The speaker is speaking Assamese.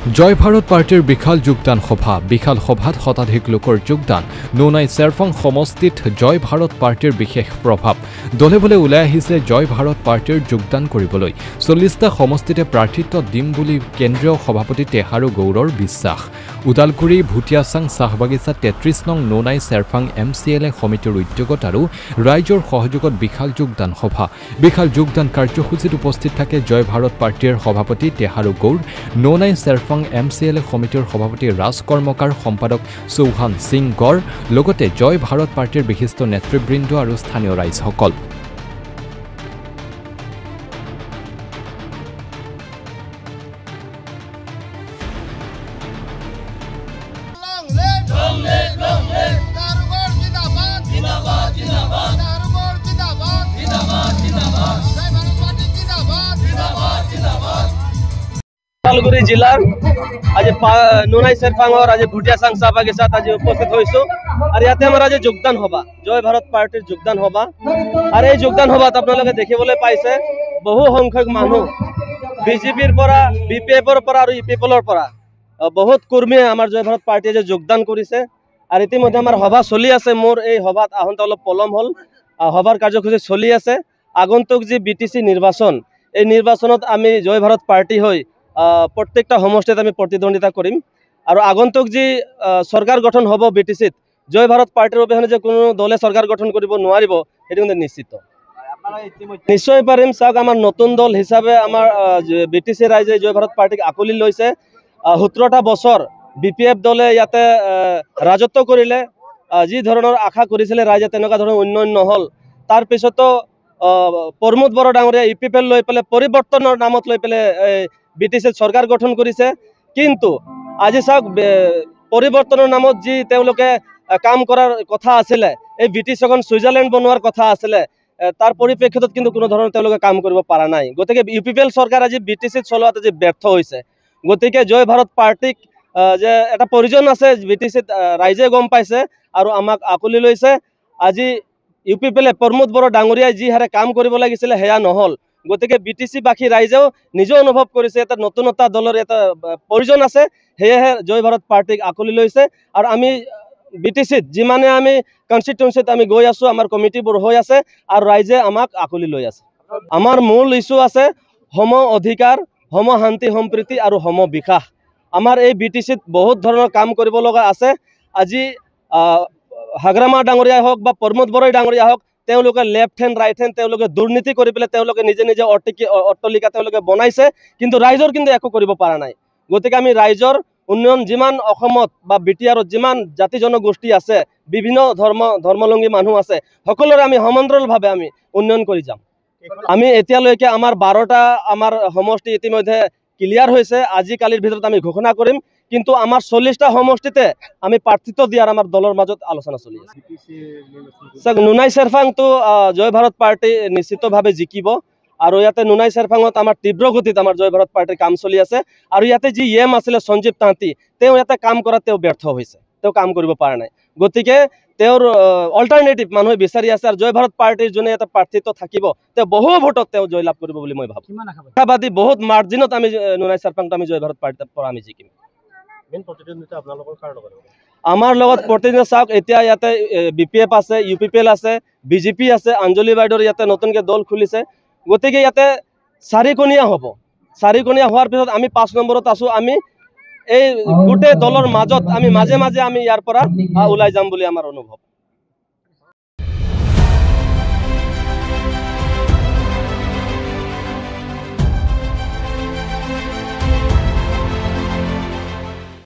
জয় ভাৰত পাৰ্টিৰ বিশাল যোগদান সভা বিশাল সভাত শতাধিক লোকৰ যোগদান নোনাই চেৰফাং সমষ্টিত জয় ভাৰত পাৰ্টিৰ বিশেষ প্ৰভাৱ দলে বলে ওলাই আহিছে জয় ভাৰত পাৰ্টিৰ যোগদান কৰিবলৈ 40টা সমষ্টিতে প্ৰাৰ্থিত্ব দিম বুলি কেন্দ্ৰীয় সভাপতি তেহাৰু গৌৰৰ বিশ্বাস উদালগুৰি ভুটিয়াচাং চাহবাগিচা 33 নং নোনাই চেৰফাং MCLA সমিতিৰ উদ্যোগত আৰু ৰাইজৰ সহযোগত বিশাল যোগদান সভা বিশাল যোগদান কাৰ্যসূচীত উপস্থিত থাকে জয় ভাৰত পাৰ্টিৰ সভাপতি তেহাৰু গৌৰ নোনাই চেৰফাং MCLA সমিতিৰ সভাপতি ৰাজ কৰ্মকাৰ সম্পাদক চৌহান সিং গড় লগতে জয় ভাৰত পাৰ্টিৰ বিশিষ্ট নেতৃবৃন্দ আৰু স্থানীয় ৰাইজসকল उदालगुरी जिलार आज नोनाई सेरफांग और आज भुटियाचांग चाहबाग के साथ आज उपस्थित होइसु और याते हमारा आज योगदान हबा जय भारत पार्टीर योगदान हबा और এই যোগদান হবাত আপোনালোকে দেখিবলৈ পাইছে বহু সংখ্যক মানুহ বিজেপিৰ পৰা বিপিএফৰ পৰা আৰু ইপিএফৰ পৰা বহুত কৰ্মীয়ে আমাৰ জয় ভাৰত পাৰ্টিয়ে যে যোগদান কৰিছে আৰু ইতিমধ্যে আমাৰ সভা চলি আছে মোৰ এই সভাত আহন্তে অলপ পলম হল সভাৰ কাৰ্যসূচী চলি আছে আগন্তুক যি BTC নিৰ্বাচন এই নিৰ্বাচনত আমি জয় ভাৰত পাৰ্টি হৈ প্ৰত্যেকটা সমষ্টিত আমি প্ৰতিদ্বন্দ্বিতা কৰিম আৰু আগন্তুক যি সৰকাৰ গঠন হ'ব BTCত জয় ভাৰত পাৰ্টিৰ অবিহনে যে কোনো দলে সৰকাৰ গঠন কৰিব নোৱাৰিব এটো কিন্তু নিশ্চিত নিশ্চয় পাৰিম চাওক আমাৰ নতুন দল হিচাপে আমাৰ BTC ৰাইজে জয় ভাৰত পাৰ্টিক আকলি লৈছে 17টা বছৰ BPF দলে ইয়াতে ৰাজত্ব কৰিলে যি ধৰণৰ আশা কৰিছিলে ৰাইজে তেনেকুৱা ধৰণৰ উন্নয়ন নহল তাৰ পিছতো প্ৰমোদ বড়ো ডাঙৰীয়া ইপিএফএল লৈ পেলে পৰিৱৰ্তনৰ নামত লৈ পেলে BTC সরকার গঠন করেছে কিন্তু আজি চাওক পরিবর্তনের নামত যি তেওঁলোকে কাম করার কথা আছিল এই BTC এখন সুইজারল্যান্ড বনোৱাৰ কথা আছিল তাৰ পৰিপ্ৰেক্ষিতত কিন্তু কোনো ধৰনেৰ তেওঁলোকে কাম কৰিব পাৰা নাই গতিকে ইউপিপিএল সৰকাৰ আজি BTC চলোৱাত যে ব্যৰ্থ হৈছে গতিকে জয় ভাৰত পাৰ্টিক যে এটা প্ৰয়োজন আছে BTC ৰাইজে গম পাইছে আৰু আমাক আকলি লৈছে আজি ইউপিপিএলে প্ৰমোদ বড়ো ডাঙৰীয়াই যি হাৰে কাম কৰিব লাগিছিল হেয়া নহল গতিকে BTC বাকি ৰাইজেও নিজে অনুভৱ কৰিছে এটা নতুনতা দলৰ এটা প্ৰয়োজন আছে হেহে জয় ভাৰত পাৰ্টিক আকলি লৈছে আৰু আমি BTCত যিমানে আমি কনস্টিটুৱেন্সিত আমি গৈ আছো আমাৰ কমিটিবোৰ হৈ আছে আৰু ৰাইজে আমাক আকলি লৈ আছে আমাৰ মূল ইস্যু আছে সম অধিকাৰ সম শান্তি সম্প্ৰীতি আৰু সম বিকাশ আমাৰ এই BTCত বহুত ধৰণৰ কাম কৰিব লগা আছে আজি হাগ্ৰামা ডাঙৰীয়া হওক বা প্ৰমোদ বড়ো ডাঙৰীয়া হওক তেওঁলোকে লেফট হ্যান্ড ৰাইট হ্যান্ড তেওঁলোকে দুৰ্নীতি কৰি পেলে তেওঁলোকে নিজে নিজে অট্টালিকা তেওঁলোকে বনাইছে কিন্তু ৰাইজৰ কিন্তু একো কৰিব পৰা নাই গতিকে আমি ৰাইজৰ উন্নয়ন যিমান অসমত বা বিটিআৰত যিমান জাতি জনগোষ্ঠী আছে বিভিন্ন ধৰ্মলংগী মানুহ আছে সকলোৰে আমি সমান্তৰালভাৱে আমি উন্নয়ন কৰি যাম আমি এতিয়ালৈকে আমাৰ 12টা আমাৰ সমষ্টি ইতিমধ্যে ক্লিয়াৰ হৈছে আজি কালিৰ ভিতৰত আমি ঘোষণা কৰিম কিন্তু আমাৰ 40টা সমষ্টিতে আমি প্ৰাৰ্থিত্ব দিয়াৰ আমাৰ দলৰ মাজত আলোচনা চলি আছে নোনাই চেৰফাং তো জয় ভাৰত পাৰ্টি নিশ্চিতভাৱে জিকিব আৰু ইয়াতে নোনাই চেৰফাঙত আমাৰ তীব্ৰ গতিত আমাৰ জয় ভাৰত পাৰ্টিৰ কাম চলি আছে আৰু ইয়াতে যি এম আছিল সঞ্জীৱ তাঁতী তেওঁ ইয়াতে কাম কৰাত তেওঁ ব্যৰ্থ হৈছে তেওঁ কাম কৰিব পৰা নাই গতিকে তেওঁৰ অল্টাৰনেটিভ মানুহে বিচাৰি আছে আৰু জয় ভাৰত পাৰ্টিৰ যোনে এটা প্ৰাৰ্থিত্ব থাকিব তেওঁ বহু ভোটত তেওঁ জয়লাভ কৰিব বুলি মই ভাবো আশাবাদী বহুত মাৰ্জিনত আমি নোনাই চেৰফাংটো আমি জয় ভাৰত পাৰ্টিৰ পৰা আমি জিকিম আমাৰ লগত প্ৰতিনিধি চাওক এতিয়া ইয়াতে BPF আছে UPPL আছে BJP আছে অঞ্জলি বাইদেউৰ ইয়াতে নতুনকৈ দল খুলিছে গতিকে ইয়াতে চাৰিকণীয়া হ'ব চাৰিকণীয়া হোৱাৰ পিছত আমি 5 নম্বৰত আছো আমি এই গোটেই দলৰ মাজত আমি মাজে মাজে আমি ইয়াৰ পৰা ওলাই যাম বুলি আমাৰ অনুভৱ